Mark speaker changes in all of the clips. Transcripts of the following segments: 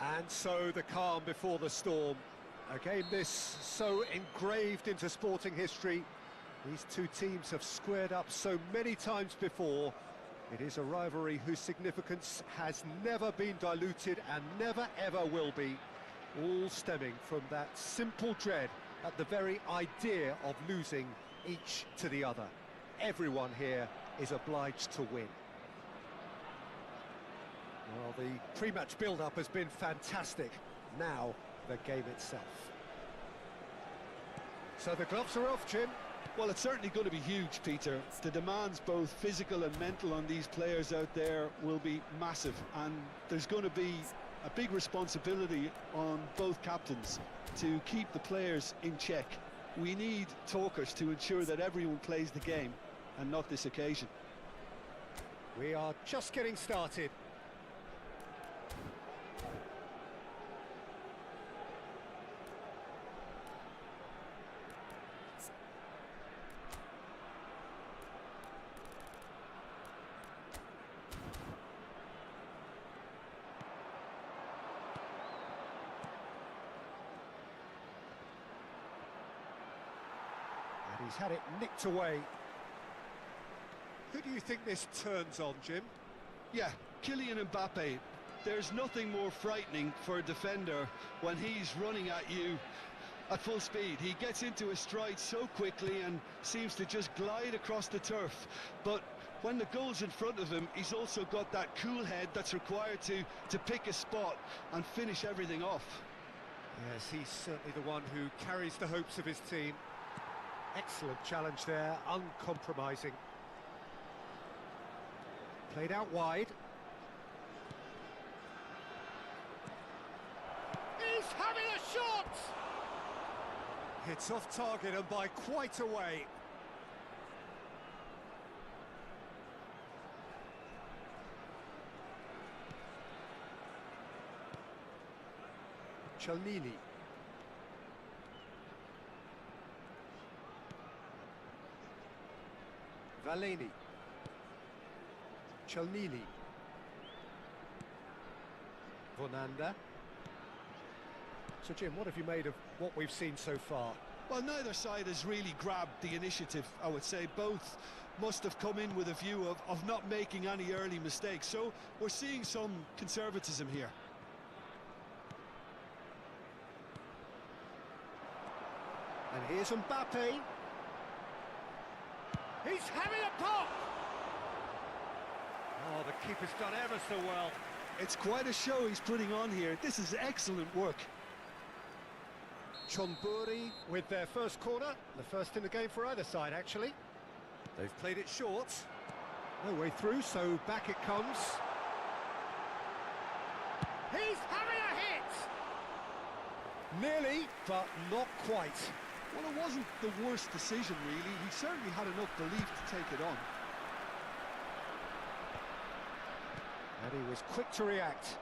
Speaker 1: And so the calm before the storm. A game this so engraved into sporting history. These two teams have squared up so many times before. It is a rivalry whose significance has never been diluted and never ever will be. All stemming from that simple dread at the very idea of losing each to the other. Everyone here is obliged to win. Well, the pre-match build-up has been fantastic. Now, the game itself. So the gloves are off, Jim.
Speaker 2: Well, it's certainly going to be huge, Peter. The demands, both physical and mental, on these players out there will be massive, and there's going to be a big responsibility on both captains to keep the players in check. We need talkers to ensure that everyone plays the game, and not this occasion.
Speaker 1: We are just getting started. And he's had it nicked away. Who do you think this turns on, Jim?
Speaker 2: Yeah, Kylian Mbappe. There's nothing more frightening for a defender when he's running at you at full speed. He gets into his stride so quickly and seems to just glide across the turf. But when the goal's in front of him, he's also got that cool head that's required to pick a spot and finish everything off.
Speaker 1: Yes, he's certainly the one who carries the hopes of his team. Excellent challenge there, uncompromising. Played out wide. He's having a shot! It's off target and by quite a way. Chelnini. Valeni. Chelnini. Vonanda. So Jim, what have you made of what we've seen so far?
Speaker 2: Well, neither side has really grabbed the initiative, I would say. Both must have come in with a view of not making any early mistakes. So we're seeing some conservatism here.
Speaker 1: And here's Mbappe. He's having a pop! Oh, the keeper's done ever so well.
Speaker 2: It's quite a show he's putting on here. This is excellent work.
Speaker 1: Chonburi with their first corner, the first in the game for either side, actually. They've played it short. No way through, so back it comes. He's having a hit! Nearly, but not quite.
Speaker 2: Well, it wasn't the worst decision, really. He certainly had enough belief to take it on.
Speaker 1: And he was quick to react.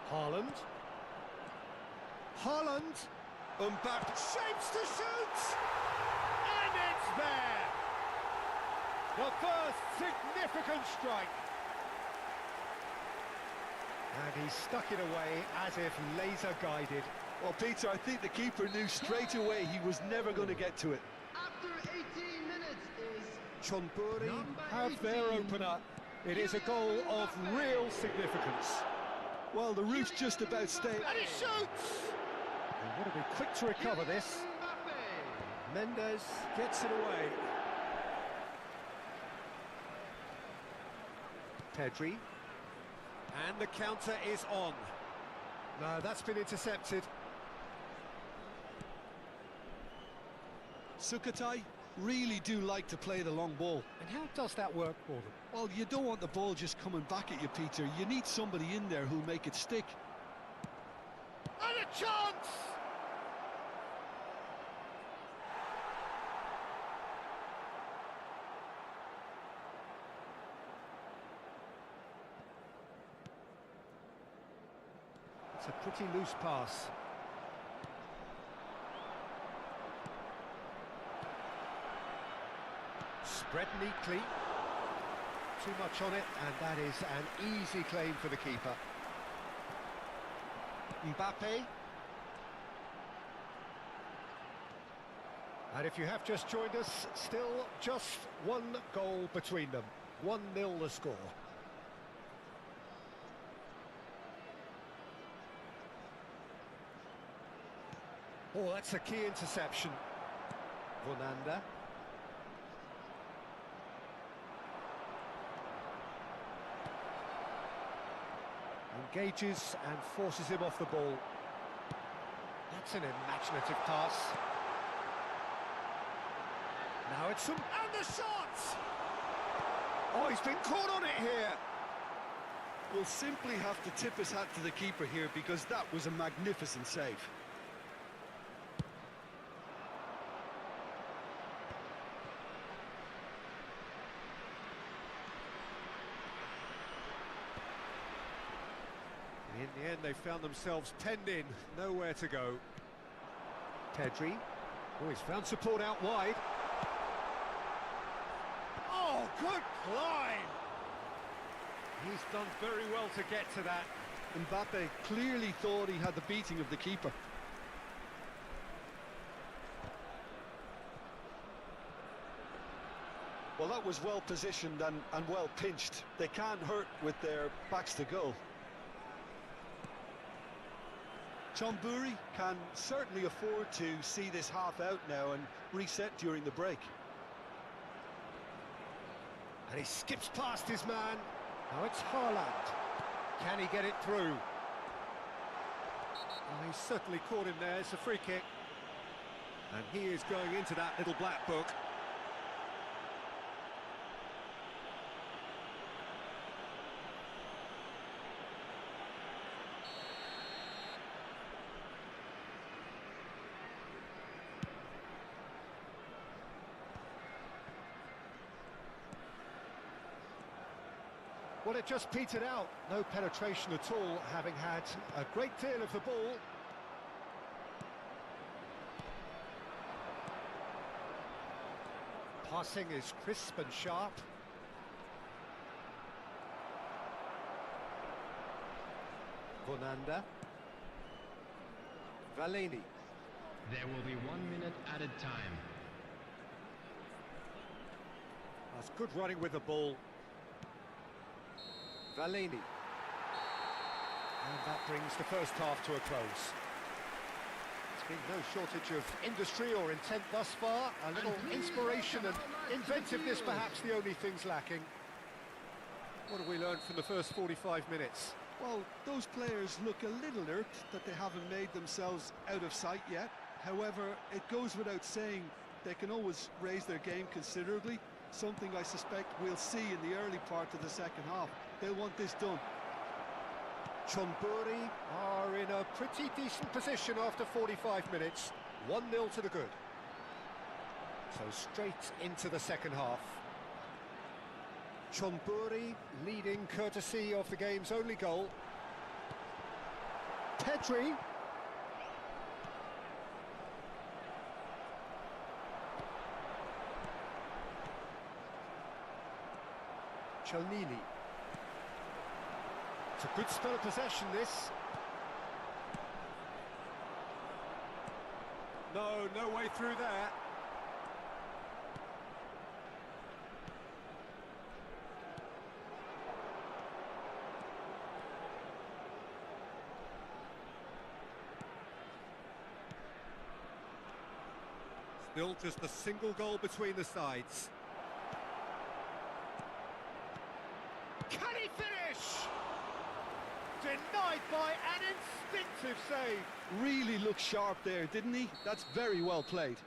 Speaker 1: Haaland. Haaland. Mbappe shapes to shoot! And it's there! The first significant strike. And he stuck it away as if laser guided.
Speaker 2: Well, Peter, I think the keeper knew straight away he was never going to get to it.
Speaker 3: After 18 minutes is
Speaker 1: Chonburi have their opener. It is a goal of real significance.
Speaker 2: Well, the roof's just about staying.
Speaker 1: And he shoots! They want to be quick to recover this. Mendes gets it away. Pedri. And the counter is on. No, that's been intercepted.
Speaker 2: Sukhothai really do like to play the long ball.
Speaker 1: And how does that work for them?
Speaker 2: Well, you don't want the ball just coming back at you, Peter. You need somebody in there who'll make it stick.
Speaker 1: And a chance! It's a pretty loose pass. Spread neatly. too much on it, and that is an easy claim for the keeper.
Speaker 2: Mbappe.
Speaker 1: And if you have just joined us, still just one goal between them. 1-0 the score. Oh, that's a key interception. Vonanda. Engages and forces him off the ball. That's an imaginative pass. Now it's some... and the shot! Oh, he's been caught on it here.
Speaker 2: Will simply have to tip his hat to the keeper here because that was a magnificent save.
Speaker 1: In the end, they found themselves penned in, nowhere to go. Pedri. Oh, he's found support out wide. Oh, good climb! He's done very well to get to that.
Speaker 2: Mbappe clearly thought he had the beating of the keeper. Well, that was well positioned and well pinched. They can't hurt with their backs to goal. Chonburi can certainly afford to see this half out now and reset during the break.
Speaker 1: And he skips past his man. Now it's Haaland. Can he get it through? Oh, he's certainly caught him there. It's a free kick. And he is going into that little black book. Well, it just petered out. No penetration at all, having had a great deal of the ball. Passing is crisp and sharp. Vonanda. Valeni.
Speaker 4: There will be 1 minute added time.
Speaker 1: That's good running with the ball. Valeni. And that brings the first half to a close. There's been no shortage of industry or intent thus far. A little inspiration and inventiveness perhaps the only things lacking. What have we learned from the first 45 minutes?
Speaker 2: Well, those players look a little irked that they haven't made themselves out of sight yet. However, it goes without saying they can always raise their game considerably, something I suspect we'll see in the early part of the second half. They'll want this done.
Speaker 1: Chonburi are in a pretty decent position after 45 minutes. 1-0 to the good. So straight into the second half. Chonburi leading courtesy of the game's only goal. Pedri. Chelnini. It's a good spell of possession, this. No way through there. Still just a single goal between the sides. Can he finish? Denied by an instinctive save.
Speaker 2: Really looked sharp there, didn't he? That's very well played.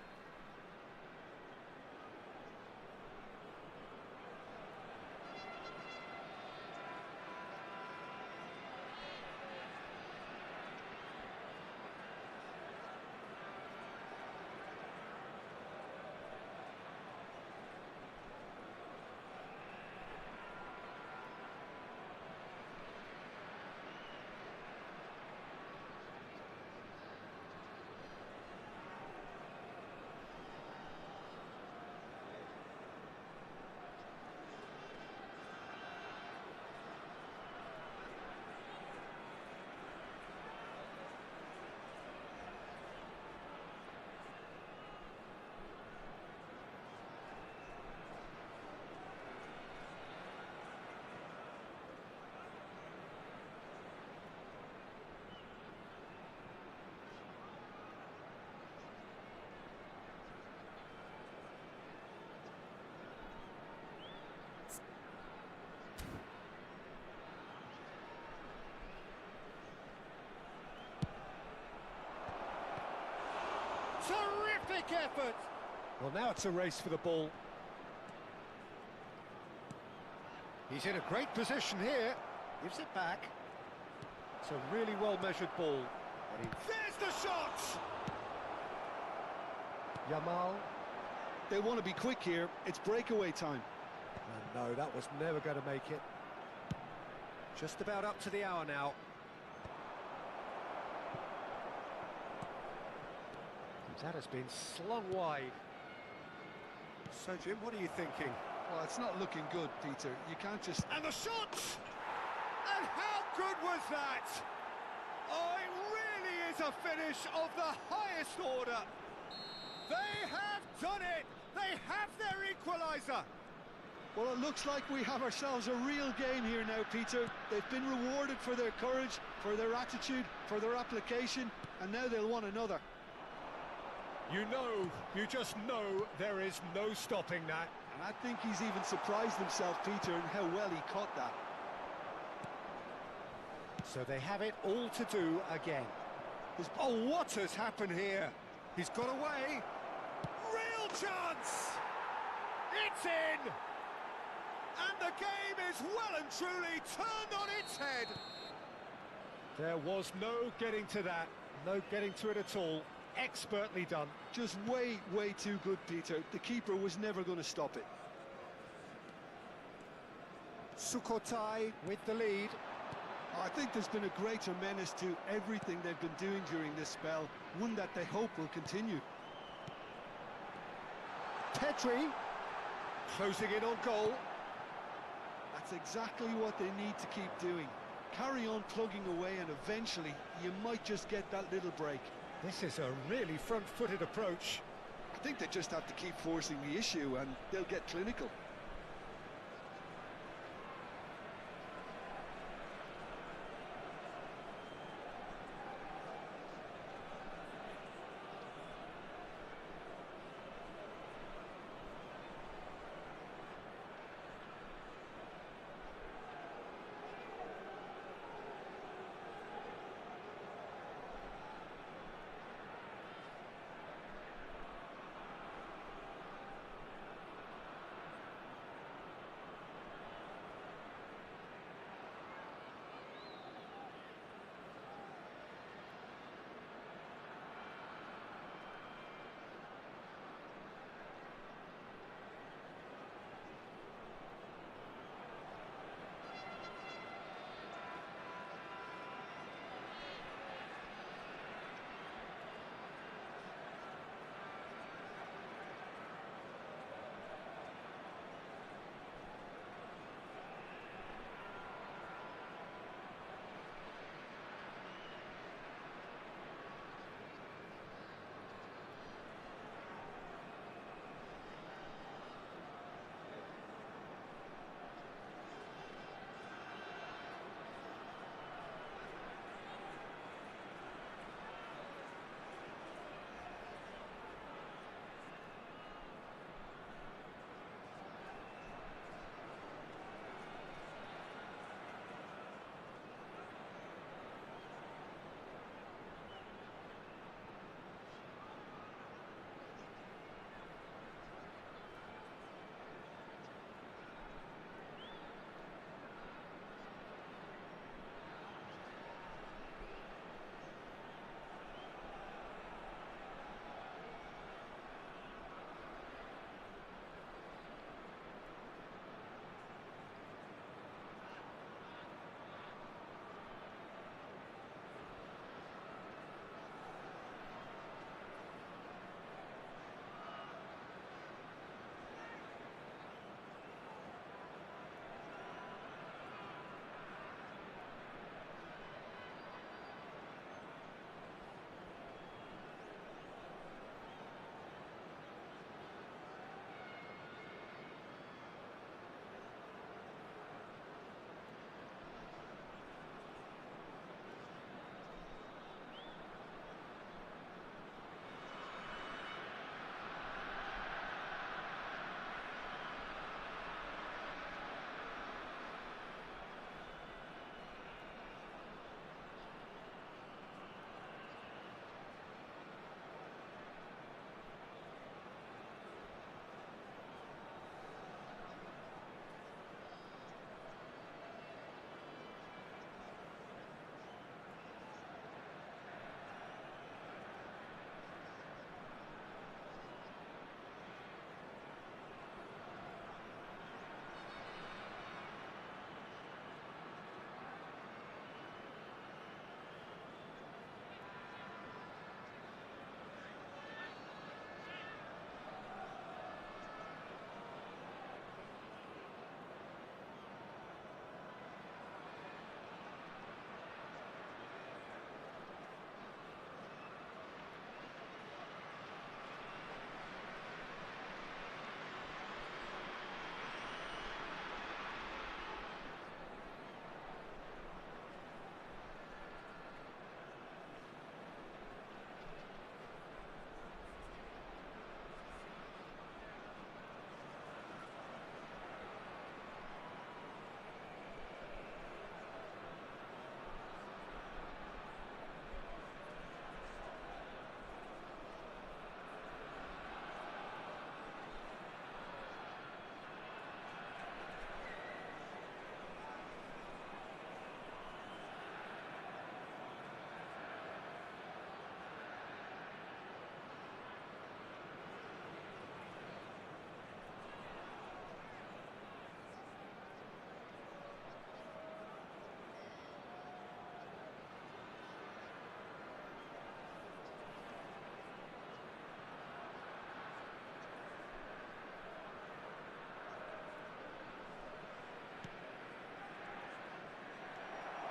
Speaker 1: terrific effort. Well, now it's a race for the ball. He's in a great position here. Gives it back. It's a really well-measured ball. There's the shot! Yamal.
Speaker 2: They want to be quick here. It's breakaway time.
Speaker 1: And no, that was never going to make it. Just about up to the hour now. That has been slung wide. So, Jim, what are you thinking?
Speaker 2: Well, it's not looking good, Peter. You can't just...
Speaker 1: And the shot! And how good was that? Oh, it really is a finish of the highest order. They have done it! They have their equaliser!
Speaker 2: Well, it looks like we have ourselves a real game here now, Peter. They've been rewarded for their courage, for their attitude, for their application, and now they'll want another.
Speaker 1: You just know there is no stopping that.
Speaker 2: And I think he's even surprised himself, Peter, in how well he caught that.
Speaker 1: So they have it all to do again. Oh, what has happened here? He's got away. Real chance! It's in! And the game is well and truly turned on its head. There was no getting to that. No getting to it at all. Expertly done.
Speaker 2: Just way too good, Peter. The keeper was never going to stop it.
Speaker 1: Sukhothai with the lead.
Speaker 2: I think there's been a greater menace to everything they've been doing during this spell, one that they hope will continue.
Speaker 1: Petri closing in on goal.
Speaker 2: That's exactly what they need to keep doing. Carry on plugging away and eventually you might just get that little break.
Speaker 1: This is a really front-footed approach.
Speaker 2: I think they just have to keep forcing the issue and they'll get clinical.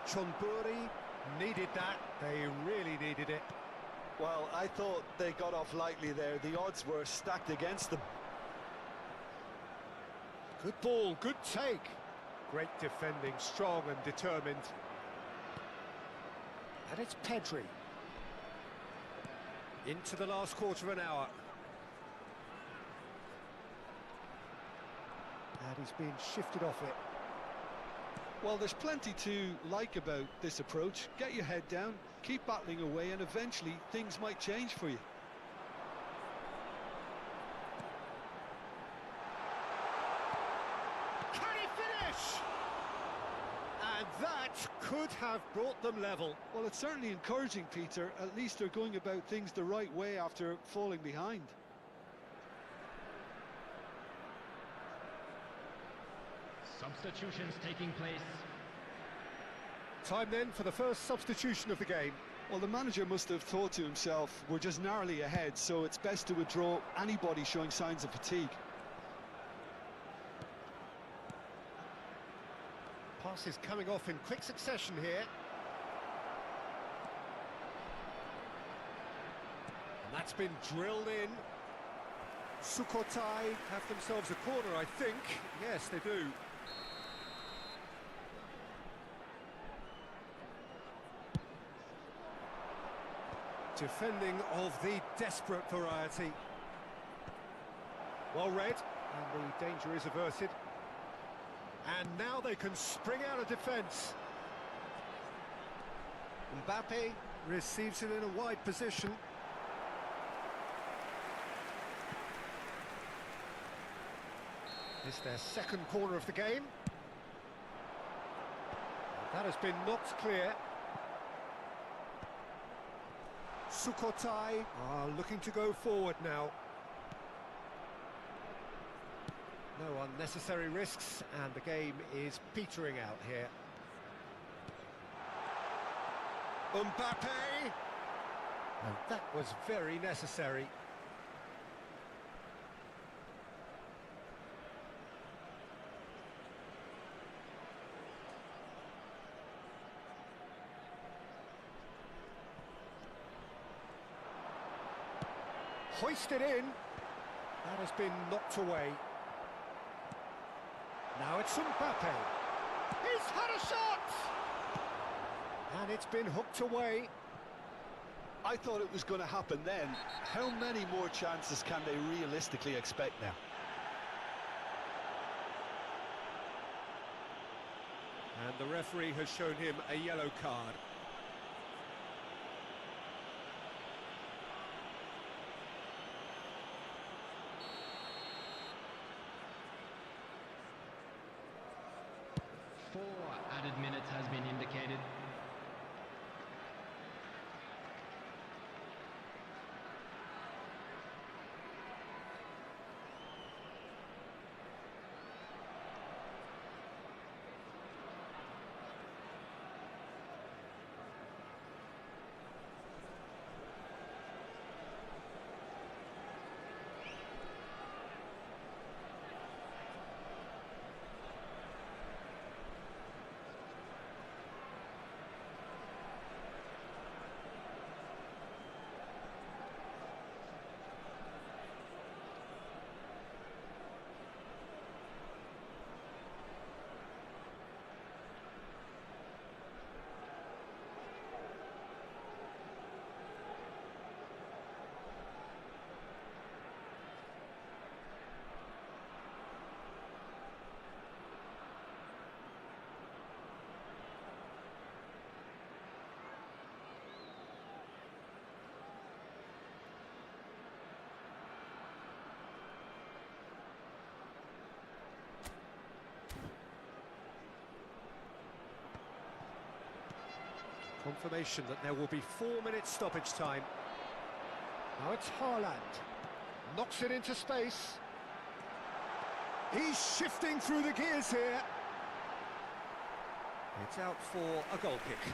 Speaker 1: Chonburi needed that. They really needed it.
Speaker 2: Well, I thought they got off lightly there. The odds were stacked against them.
Speaker 1: Good ball, good take. Great defending, strong and determined. And it's Pedri. Into the last quarter of an hour. And he's been shifted off it.
Speaker 2: Well, there's plenty to like about this approach. Get your head down, keep battling away, and eventually things might change for you.
Speaker 1: Can he finish? And that could have brought them level.
Speaker 2: Well, it's certainly encouraging, Peter. At least they're going about things the right way after falling behind.
Speaker 4: Substitutions taking place.
Speaker 1: Time then for the first substitution of the game.
Speaker 2: Well, the manager must have thought to himself, we're just narrowly ahead, so it's best to withdraw anybody showing signs of fatigue.
Speaker 1: Passes coming off in quick succession here. And that's been drilled in. Sukhothai have themselves a corner, I think. Yes, they do. Defending of the desperate variety. Well read, and the danger is averted. And now they can spring out of defence. Mbappe receives it in a wide position. It's their second corner of the game. That has been knocked clear. Sukhothai are looking to go forward now. No unnecessary risks, and the game is petering out here. Mbappe! And that was very necessary. Hoisted in. That has been knocked away. Now it's Mbappe. He's had a shot! And it's been hooked away.
Speaker 2: I thought it was going to happen then. How many more chances can they realistically expect now?
Speaker 1: And the referee has shown him a yellow card.
Speaker 4: Added minutes has been indicated.
Speaker 1: Confirmation that there will be 4 minutes stoppage time. Now it's Haaland. Knocks it into space. He's shifting through the gears here. It's out for a goal kick.